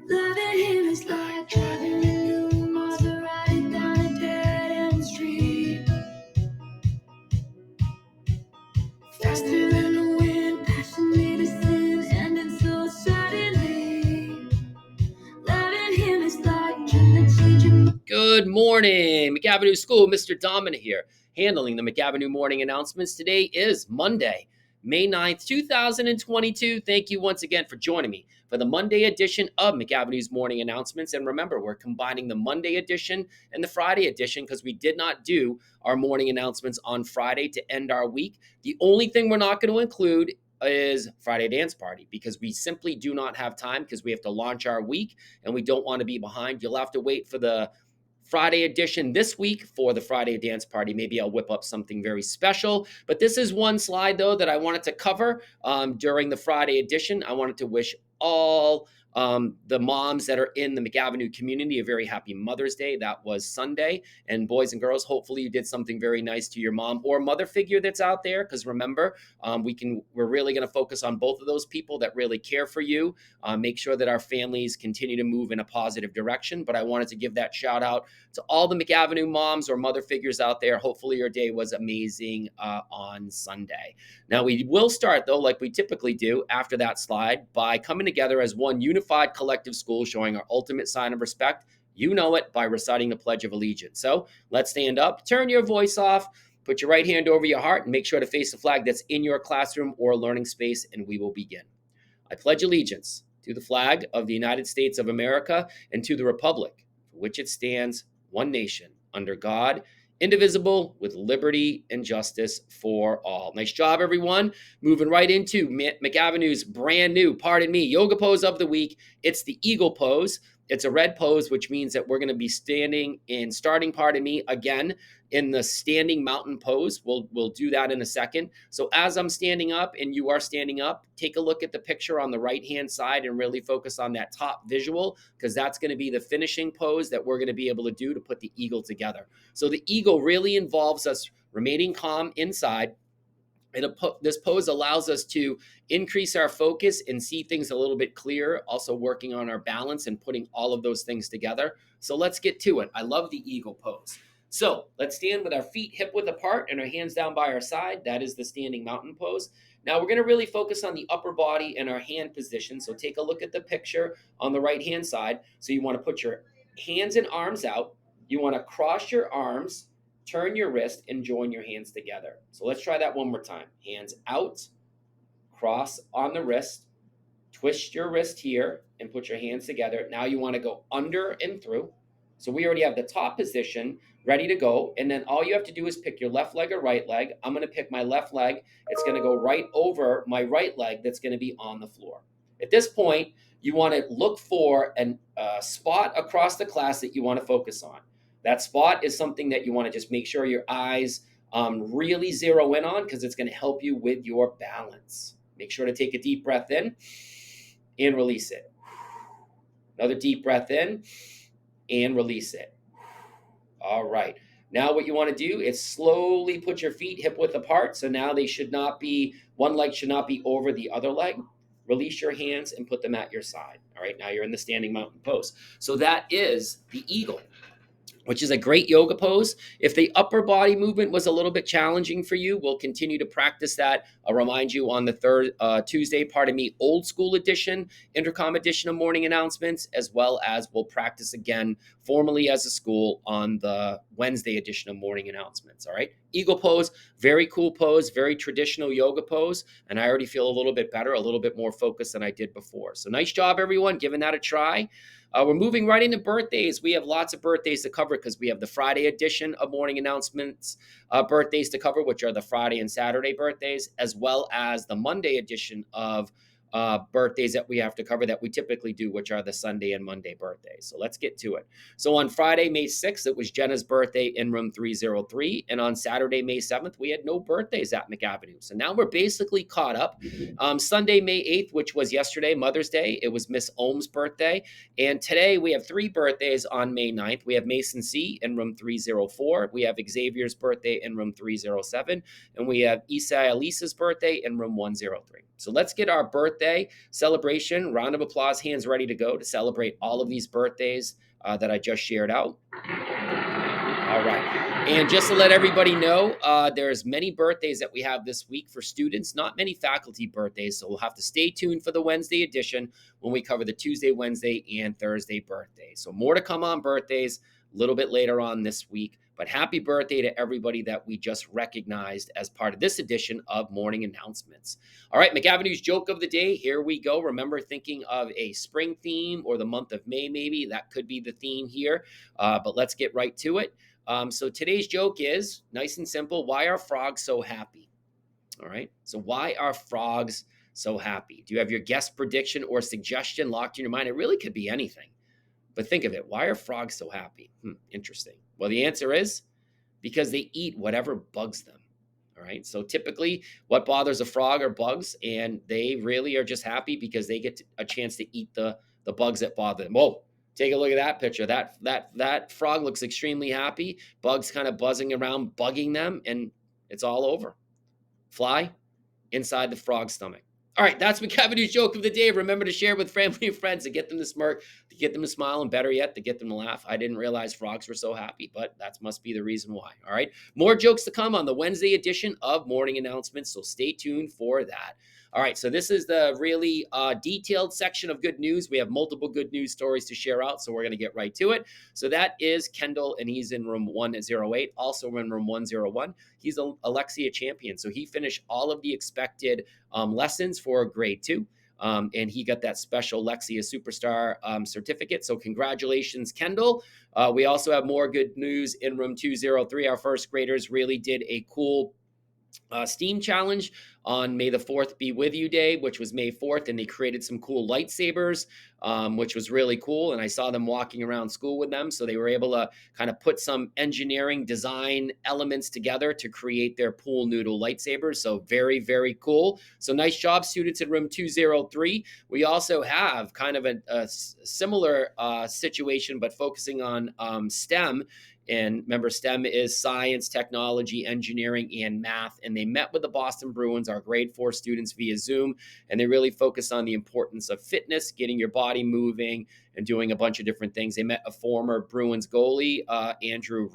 Loving him is like driving in the Maserati down a dead-end street. Faster than the wind, passion me to sin, ending so suddenly. Loving him is like trying to change your. Good morning, McAvinnue's School. Mr. Dominant here, handling the McAvinue morning announcements. Today is Monday, May 9th, 2022. Thank you once again for joining me for the Monday edition of McAvinnue's morning announcements. And remember, we're combining the Monday edition and the Friday edition because we did not do our morning announcements on Friday to end our week. The only thing we're not going to include is Friday dance party because we simply do not have time because we have to launch our week and we don't want to be behind. You'll have to wait for the Friday edition this week for the Friday dance party. Maybe I'll whip up something very special. But this is one slide, though, that I wanted to cover during the Friday edition. I wanted to wish all the moms that are in the McAvinue community a very happy Mother's Day. That was Sunday. And boys and girls, hopefully you did something very nice to your mom or mother figure that's out there. Because remember, we're really going to focus on both of those people that really care for you. Make sure that our families continue to move in a positive direction. But I wanted to give that shout out to all the McAvinue moms or mother figures out there. Hopefully your day was amazing on Sunday. Now we will start, though, like we typically do after that slide, by coming together as one unified collective school showing our ultimate sign of respect. You know it by reciting the Pledge of Allegiance. So let's stand up, turn your voice off, put your right hand over your heart, and make sure to face the flag that's in your classroom or learning space, and we will begin. I pledge allegiance to the flag of the United States of America and to the republic for which it stands, one nation, under God, indivisible, with liberty and justice for all. Nice job, everyone. Moving right into McAvinnue's brand new, yoga pose of the week. It's the eagle pose. It's a red pose, which means that we're going to be starting again in the standing mountain pose. We'll do that in a second. So as I'm standing up and you are standing up, take a look at the picture on the right-hand side and really focus on that top visual because that's going to be the finishing pose that we're going to be able to do to put the eagle together. So the eagle really involves us remaining calm inside. This pose allows us to increase our focus and see things a little bit clearer, also working on our balance and putting all of those things together. So let's get to it. I love the eagle pose. So let's stand with our feet hip width apart and our hands down by our side. That is the standing mountain pose. Now we're going to really focus on the upper body and our hand position. So take a look at the picture on the right-hand side. So you want to put your hands and arms out. You want to cross your arms, turn your wrist, and join your hands together. So let's try that one more time. Hands out, cross on the wrist, twist your wrist here, and put your hands together. Now you want to go under and through. So we already have the top position ready to go. And then all you have to do is pick your left leg or right leg. I'm going to pick my left leg. It's going to go right over my right leg that's going to be on the floor. At this point, you want to look for a spot across the class that you want to focus on. That spot is something that you want to just make sure your eyes really zero in on because it's going to help you with your balance. Make sure to take a deep breath in and release it. Another deep breath in and release it. All right. Now what you want to do is slowly put your feet hip width apart. So now one leg should not be over the other leg. Release your hands and put them at your side. All right. Now you're in the standing mountain pose. So that is the eagle, which is a great yoga pose. If the upper body movement was a little bit challenging for you, we'll continue to practice that. I'll remind you on the Tuesday, old school edition, intercom edition of morning announcements, as well as we'll practice again formally as a school on the Wednesday edition of morning announcements. All right. Eagle pose, very cool pose, very traditional yoga pose. And I already feel a little bit better, a little bit more focused than I did before. So nice job, everyone, giving that a try. We're moving right into birthdays. We have lots of birthdays to cover because we have the Friday edition of morning announcements birthdays to cover, which are the Friday and Saturday birthdays, as well as the Monday edition of birthdays that we have to cover that we typically do, which are the Sunday and Monday birthdays. So let's get to it. So on Friday, May 6th, it was Jenna's birthday in room 303. And on Saturday, May 7th, we had no birthdays at McAvinnue's. So now we're basically caught up. Sunday, May 8th, which was yesterday, Mother's Day, it was Miss Ohm's birthday. And today we have 3 birthdays on May 9th. We have Mason C in room 304. We have Xavier's birthday in room 307. And we have Isai Elisa's birthday in room 103. So let's get our birthday celebration. Round of applause, hands ready to go to celebrate all of these birthdays that I just shared out. All right. And just to let everybody know, there's many birthdays that we have this week for students, not many faculty birthdays. So we'll have to stay tuned for the Wednesday edition when we cover the Tuesday, Wednesday, and Thursday birthdays. So more to come on birthdays a little bit later on this week. But happy birthday to everybody that we just recognized as part of this edition of Morning Announcements. All right, McAvinnue's joke of the day. Here we go. Remember thinking of a spring theme or the month of May, maybe. That could be the theme here. But let's get right to it. So today's joke is nice and simple. Why are frogs so happy? All right. So why are frogs so happy? Do you have your guess, prediction, or suggestion locked in your mind? It really could be anything. But think of it. Why are frogs so happy? Interesting. Well, the answer is because they eat whatever bugs them. All right. So typically what bothers a frog are bugs, and they really are just happy because they get a chance to eat the bugs that bother them. Whoa. Take a look at that picture. That frog looks extremely happy. Bugs kind of buzzing around, bugging them, and it's all over. Fly inside the frog's stomach. All right, that's McAvinnue's joke of the day. Remember to share with family and friends to get them to smirk, to get them to smile, and better yet, to get them to laugh. I didn't realize frogs were so happy, but that must be the reason why. All right, more jokes to come on the Wednesday edition of Morning Announcements, so stay tuned for that. All right, so this is the really detailed section of good news. We have multiple good news stories to share out, so we're going to get right to it. So that is Kendall, and he's in room 108. Also in room 101, he's a Alexia champion. So he finished all of the expected lessons for grade 2. And he got that special Lexia Superstar certificate. So congratulations, Kendall. We also have more good news in room 203. Our first graders really did a cool Steam challenge on May the 4th Be With You Day, which was May 4th, and they created some cool lightsabers, which was really cool. And I saw them walking around school with them. So they were able to kind of put some engineering design elements together to create their pool noodle lightsabers. So very, very cool. So nice job, students in room 203. We also have kind of a similar situation, but focusing on STEM. And remember, STEM is science, technology, engineering, and math. And they met with the Boston Bruins, our grade 4 students, via Zoom. And they really focused on the importance of fitness, getting your body moving, and doing a bunch of different things. They met a former Bruins goalie, Andrew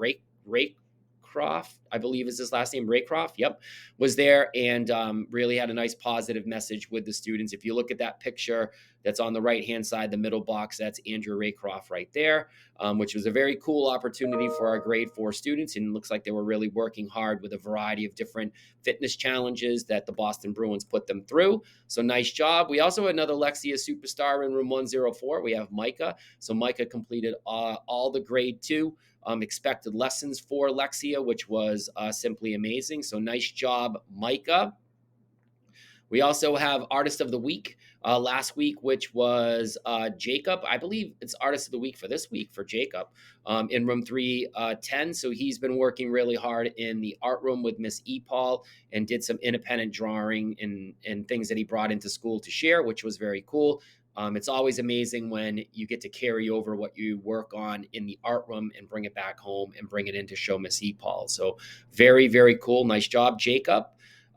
Raycroft, I believe is his last name, Raycroft, yep, was there, and really had a nice positive message with the students. If you look at that picture that's on the right-hand side, the middle box, that's Andrew Raycroft right there, which was a very cool opportunity for our grade 4 students, and it looks like they were really working hard with a variety of different fitness challenges that the Boston Bruins put them through. So nice job. We also have another Lexia Superstar in room 104. We have Micah. So Micah completed all the grade 2 expected lessons for Lexia, which was simply amazing. So nice job, Micah. We also have Artist of the Week last week, which was Jacob. I believe it's Artist of the Week for this week for Jacob in room 310. So he's been working really hard in the art room with Miss E. Paul and did some independent drawing and things that he brought into school to share, which was very cool. It's always amazing when you get to carry over what you work on in the art room and bring it back home and bring it in to show Miss E. Paul. So very, very cool. Nice job, Jacob.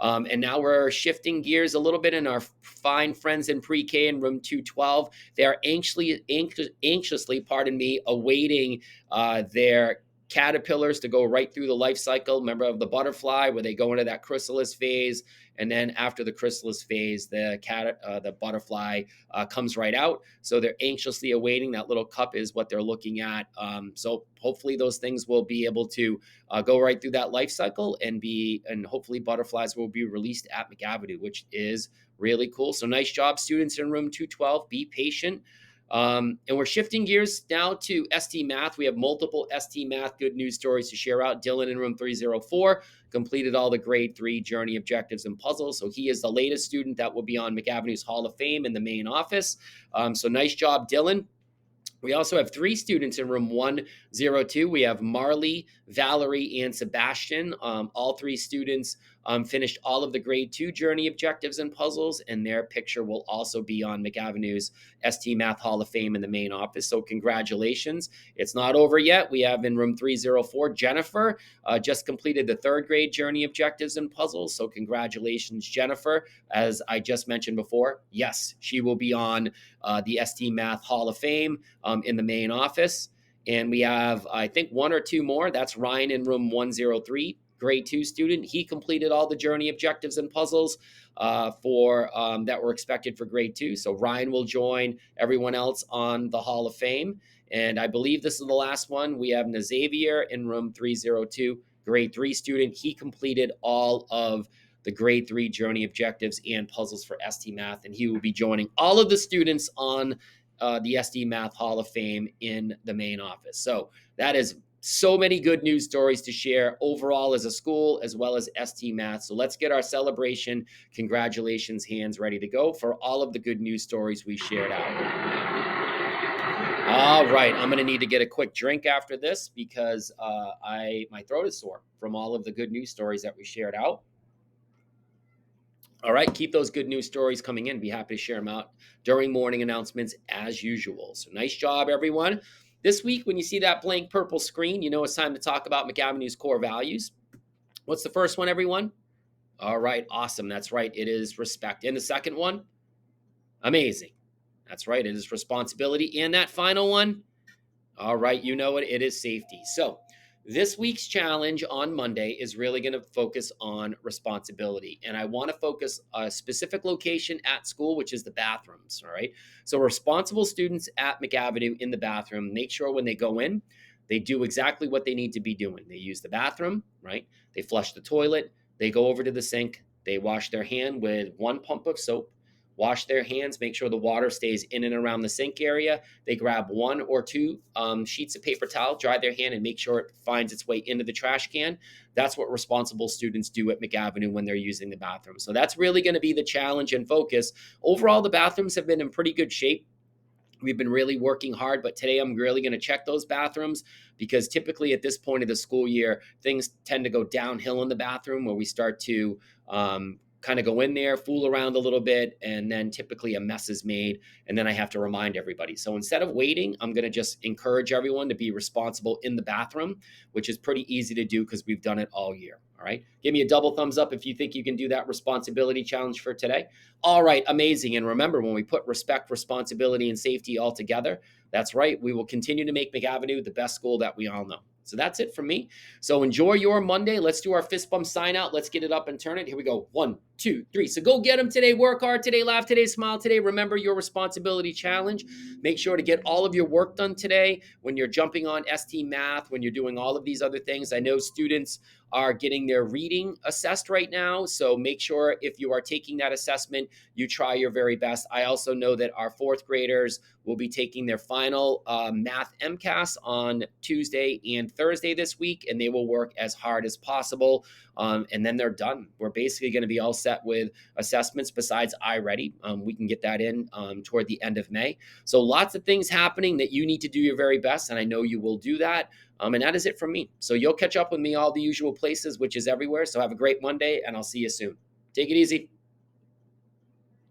And now we're shifting gears a little bit in our fine friends in pre-K in room 212. They are anxiously, awaiting their caterpillars to go right through the life cycle. Remember of the butterfly where they go into that chrysalis phase, and then after the chrysalis phase, the butterfly comes right out. So they're anxiously awaiting. That little cup is what they're looking at. So hopefully those things will be able to go right through that life cycle and hopefully butterflies will be released at McAvinue, which is really cool. So nice job, students in room 212. Be patient. And we're shifting gears now to ST Math. We have multiple ST Math good news stories to share out. Dylan in room 304 completed all the grade 3 journey objectives and puzzles. So he is the latest student that will be on McAvinnue's Hall of Fame in the main office. So nice job, Dylan. We also have 3 students in room 102. We have Marley, Valerie, and Sebastian. All 3 students finished all of the grade 2 journey objectives and puzzles, and their picture will also be on McAvinnue's ST Math Hall of Fame in the main office. So congratulations. It's not over yet. We have in room 304, Jennifer just completed the 3rd grade journey objectives and puzzles. So congratulations, Jennifer. As I just mentioned before, yes, she will be on the ST Math Hall of Fame in the main office. And we have, I think, 1 or 2 more. That's Ryan in room 103, grade 2 student. He completed all the journey objectives and puzzles for that were expected for grade 2. So Ryan will join everyone else on the Hall of Fame. And I believe this is the last one. We have Nazavier in room 302, grade 3 student. He completed all of the grade 3 journey objectives and puzzles for ST Math, and he will be joining all of the students on the ST Math Hall of Fame in the main office. So that is so many good news stories to share overall as a school, as well as ST Math. So let's get our celebration, congratulations hands ready to go for all of the good news stories we shared out. All right, I'm going to need to get a quick drink after this because my throat is sore from all of the good news stories that we shared out. All right, keep those good news stories coming in. Be happy to share them out during morning announcements as usual. So nice job, everyone. This week, when you see that blank purple screen, you know it's time to talk about McAvinnue's core values. What's the first one, everyone? All right, awesome. That's right. It is respect. And the second one? Amazing. That's right. It is responsibility. And that final one? All right, you know it is safety. So this week's challenge on Monday is really going to focus on responsibility. And I want to focus a specific location at school, which is the bathrooms. All right. So responsible students at McAvinue in the bathroom, make sure when they go in, they do exactly what they need to be doing. They use the bathroom, right? They flush the toilet. They go over to the sink. They wash their hand with 1 pump of soap. Wash their hands, make sure the water stays in and around the sink area. They grab 1 or 2 sheets of paper towel, dry their hand, and make sure it finds its way into the trash can. That's what responsible students do at McAvinue when they're using the bathroom. So that's really going to be the challenge and focus. Overall, the bathrooms have been in pretty good shape. We've been really working hard, but today I'm really going to check those bathrooms because typically at this point of the school year, things tend to go downhill in the bathroom where we start to kind of go in there, fool around a little bit, and then typically a mess is made, and then I have to remind everybody. So instead of waiting, I'm going to just encourage everyone to be responsible in the bathroom, which is pretty easy to do because we've done it all year. All right. Give me a double thumbs up if you think you can do that responsibility challenge for today. All right. Amazing. And remember, when we put respect, responsibility, and safety all together, that's right. We will continue to make McAvinue the best school that we all know. So that's it from me. So enjoy your Monday. Let's do our fist bump sign out. Let's get it up and turn it. Here we go. 1, 2, 3. So go get them today. Work hard today. Laugh today. Smile today. Remember your responsibility challenge. Make sure to get all of your work done today when you're jumping on ST Math, when you're doing all of these other things. I know students are getting their reading assessed right now. So make sure if you are taking that assessment, you try your very best. I also know that our 4th graders will be taking their final math MCAS on Tuesday and Thursday this week, and they will work as hard as possible. And then they're done. We're basically going to be all set with assessments besides iReady. We can get that in toward the end of May. So lots of things happening that you need to do your very best, and I know you will do that. And that is it from me. So you'll catch up with me all the usual places, which is everywhere. So have a great Monday, and I'll see you soon. Take it easy.